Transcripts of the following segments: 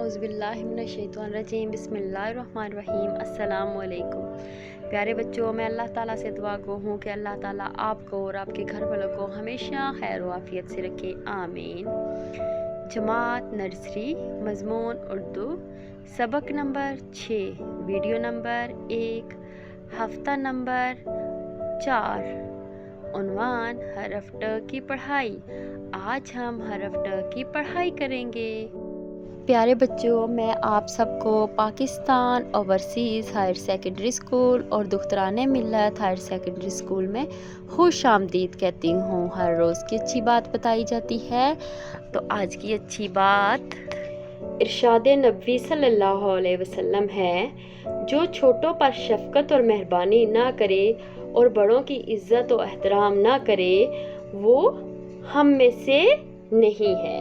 औज़ुबिल्लाहिमिनश्शैतानिर्रजीम बिस्मिल्लाहिर्रहमानिर्रहीम अस्सलाम वालेकुम। प्यारे बच्चों, मैं अल्लाह ताला से दुआ गो हूँ कि अल्लाह ताला आपको और आपके घर वालों को हमेशा खैर व आफियत से रखे, आमीन। जमात नर्सरी, मज़मून उर्दू, सबक नंबर 6, वीडियो नंबर 1, हफ्ता नंबर 4। उन्वान हरफ ट की पढ़ाई। आज हम हरफ ट की पढ़ाई करेंगे। प्यारे बच्चों, मैं आप सबको Pakistan overseas higher secondary school और दुख्तरान मिल्लत हायर सेकेंडरी स्कूल में खुश आमदीद कहती हूँ। हर रोज़ की अच्छी बात बताई जाती है, तो आज की अच्छी बात इरशाद नबी सल्लल्लाहु अलैहि वसल्लम है, जो छोटों पर शफ़क़त और मेहरबानी ना करे और बड़ों की इज़्ज़त और एहतराम ना करे, वो हम में से नहीं है।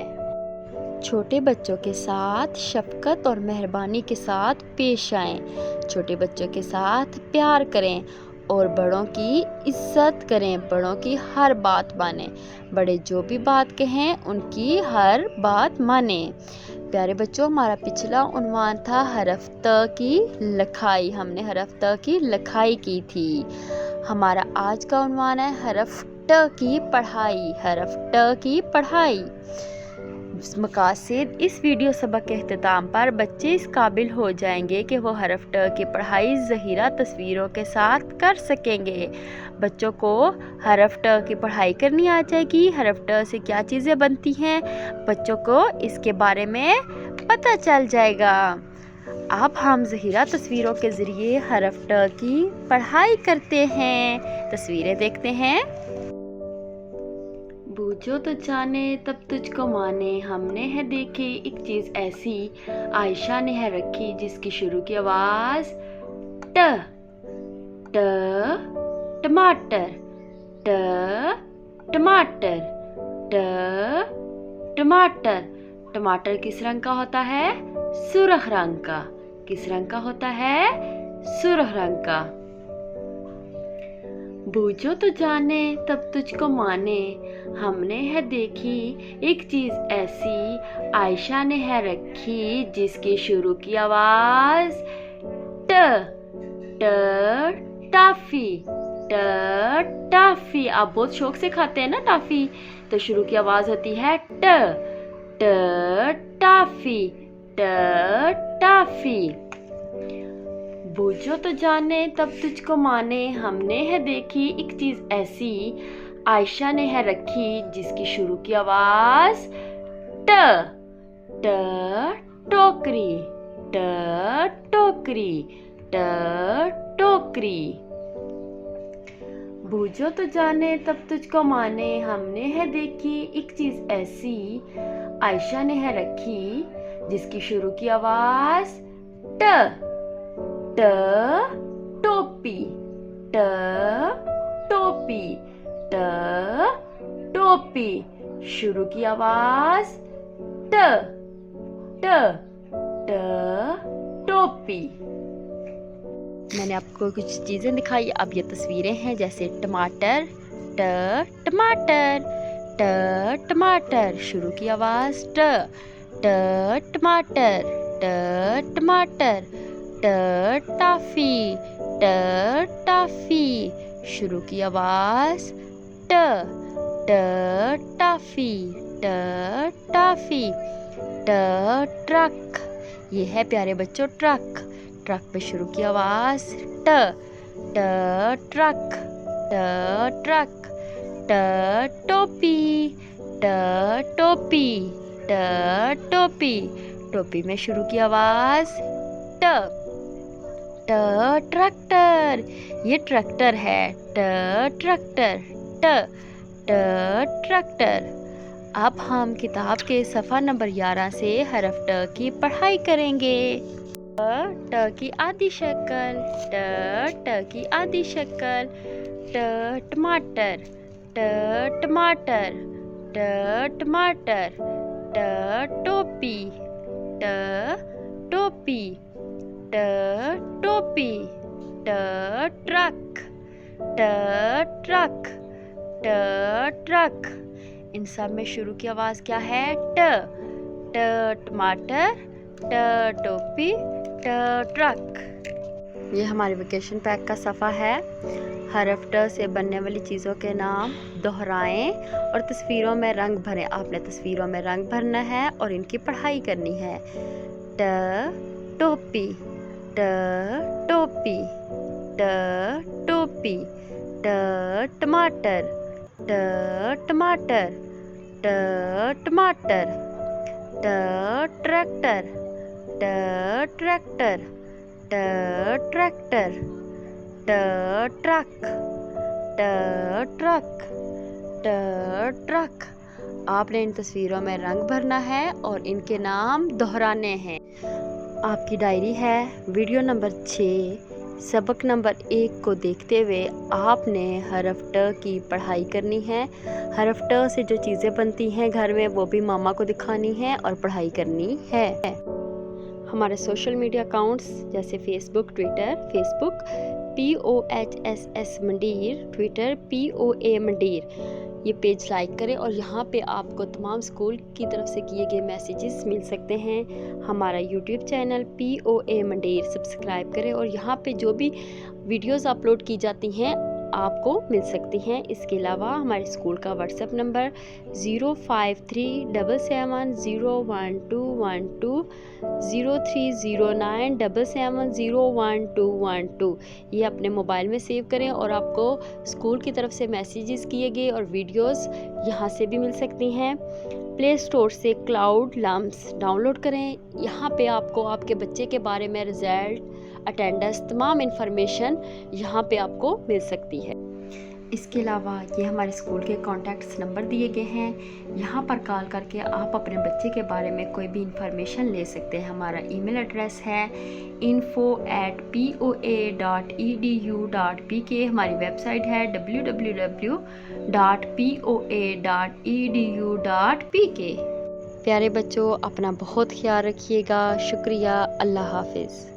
छोटे बच्चों के साथ शफ़क़त और मेहरबानी के साथ पेश आएं, छोटे बच्चों के साथ प्यार करें और बड़ों की इज़्ज़त करें, बड़ों की हर बात मानें, बड़े जो भी बात कहें उनकी हर बात मानें। प्यारे बच्चों, हमारा पिछला उन्वान था हरफ त की लिखाई। हमने हरफ त की लिखाई की थी। हमारा आज का उन्वान है हरफ ट की पढ़ाई। हरफ ट की पढ़ाई मकासद इस वीडियो सबक के अख्ताम पर बच्चे इस काबिल हो जाएंगे कि वो हरफ ट की पढ़ाई ज़हीरा तस्वीरों के साथ कर सकेंगे। बच्चों को हरफ ट की पढ़ाई करनी आ जाएगी। हरफ ट से क्या चीज़ें बनती हैं, बच्चों को इसके बारे में पता चल जाएगा। अब हम ज़हीरा तस्वीरों के ज़रिए हरफ ट की पढ़ाई करते हैं। तस्वीरें देखते हैं। बूझो तो जाने तब तुझको माने, हमने है देखी एक चीज़ ऐसी, आयशा ने है रखी जिसकी शुरू की आवाज़ ट। ट टमाटर, ट टमाटर, ट टमाटर। टमाटर किस रंग का होता है? सुर्ख रंग का। किस रंग का होता है? सुर्ख रंग का। बूझो तो जाने तब तुझको माने, हमने है देखी एक चीज़ ऐसी, आयशा ने है रखी जिसकी शुरू की आवाज़ ट। ट टाफ़ी, ट टाफ़ी। आप बहुत शौक से खाते हैं ना टाफ़ी, तो शुरू की आवाज़ होती है ट। ट टाफ़ी, ट टाफ़ी। बूझो तो जाने तब तुझको माने, हमने है देखी एक चीज़ ऐसी, आयशा ने है रखी जिसकी शुरू की आवाज़ ट। ट टोकरी, ट टोकरी, ट टोकरी। बूझो तो जाने तब तुझको माने, हमने है देखी एक चीज़ ऐसी, आयशा ने है रखी जिसकी शुरू की आवाज़ ट। ट टोपी, ट टोपी, ट टोपी। शुरू की आवाज़ ट। ट ट टोपी। मैंने आपको कुछ चीज़ें दिखाई, अब ये तस्वीरें हैं, जैसे टमाटर, ट टमाटर, ट टमाटर। शुरू की आवाज़ ट। ट टमाटर, ट टमाटर, ट टाफ़ी, ट टाफ़ी। शुरू की आवाज़ ट। ट टाफ़ी, ट टाफ़ी, ट ट्रक। ये है प्यारे बच्चों ट्रक। ट्रक पे शुरू की आवाज़ ट। ट ट्रक, ट ट्रक, ट टोपी, ट टोपी, ट टोपी। टोपी में शुरू की आवाज़ ट। ट ट्रैक्टर, ये ट्रैक्टर है, ट ट्रैक्टर, ट ट ट्रैक्टर। अब हम किताब के सफ़ा नंबर 11 से हरफ ट की पढ़ाई करेंगे। ट की आधी शक्ल, ट ट की आधी शक्ल, ट टमाटर, ट टमाटर, ट टमाटर, ट टोपी, ट टोपी, ट टोपी, ट ट्रक, ट ट्रक, ट ट्रक। इन सब में शुरू की आवाज़ क्या है? ट। ट टमाटर, टोपी, ट्रक। ये हमारे वेकेशन पैक का सफ़ा है। हरफ ट से बनने वाली चीज़ों के नाम दोहराएं और तस्वीरों में रंग भरें। आपने तस्वीरों में रंग भरना है और इनकी पढ़ाई करनी है। ट टोपी, ट टोपी, ट टोपी, ट टमाटर, ट टमाटर, ट टमाटर, ट ट्रैक्टर, ट ट्रैक्टर, ट ट्रैक्टर, ट ट्रक, ट ट्रक, ट ट्रक। आपने इन तस्वीरों में रंग भरना है और इनके नाम दोहराने हैं। आपकी डायरी है। वीडियो नंबर 6 सबक नंबर 1 को देखते हुए आपने हरफ ट की पढ़ाई करनी है। हरफ ट से जो चीज़ें बनती हैं घर में वो भी मामा को दिखानी है और पढ़ाई करनी है। हमारे सोशल मीडिया अकाउंट्स जैसे फेसबुक, ट्विटर, फेसबुक POHSS मंडीर, ट्विटर POA मंडीर, ये पेज लाइक करें और यहाँ पे आपको तमाम स्कूल की तरफ से किए गए मैसेजेस मिल सकते हैं। हमारा यूट्यूब चैनल POA मंडीर सब्सक्राइब करें और यहाँ पे जो भी वीडियोस अपलोड की जाती हैं आपको मिल सकती हैं। इसके अलावा हमारे स्कूल का व्हाट्सएप नंबर 05377011212, 030977011212, ये अपने मोबाइल में सेव करें और आपको स्कूल की तरफ से मैसेजेस किए गए और वीडियोस यहाँ से भी मिल सकती हैं। प्ले स्टोर से क्लाउड लम्स डाउनलोड करें। यहाँ पे आपको आपके बच्चे के बारे में रिजल्ट, अटेंडेंस, तमाम इन्फॉर्मेशन यहाँ पे आपको मिल सकती है। इसके अलावा ये हमारे स्कूल के कॉन्टैक्ट्स नंबर दिए गए हैं। यहाँ पर कॉल करके आप अपने बच्चे के बारे में कोई भी इंफॉर्मेशन ले सकते हैं। हमारा ईमेल एड्रेस है info@poa.edu.pk। हमारी वेबसाइट है www.poa.edu.pk। प्यारे बच्चों, अपना बहुत ख्याल रखिएगा। शुक्रिया। अल्लाह हाफिज़।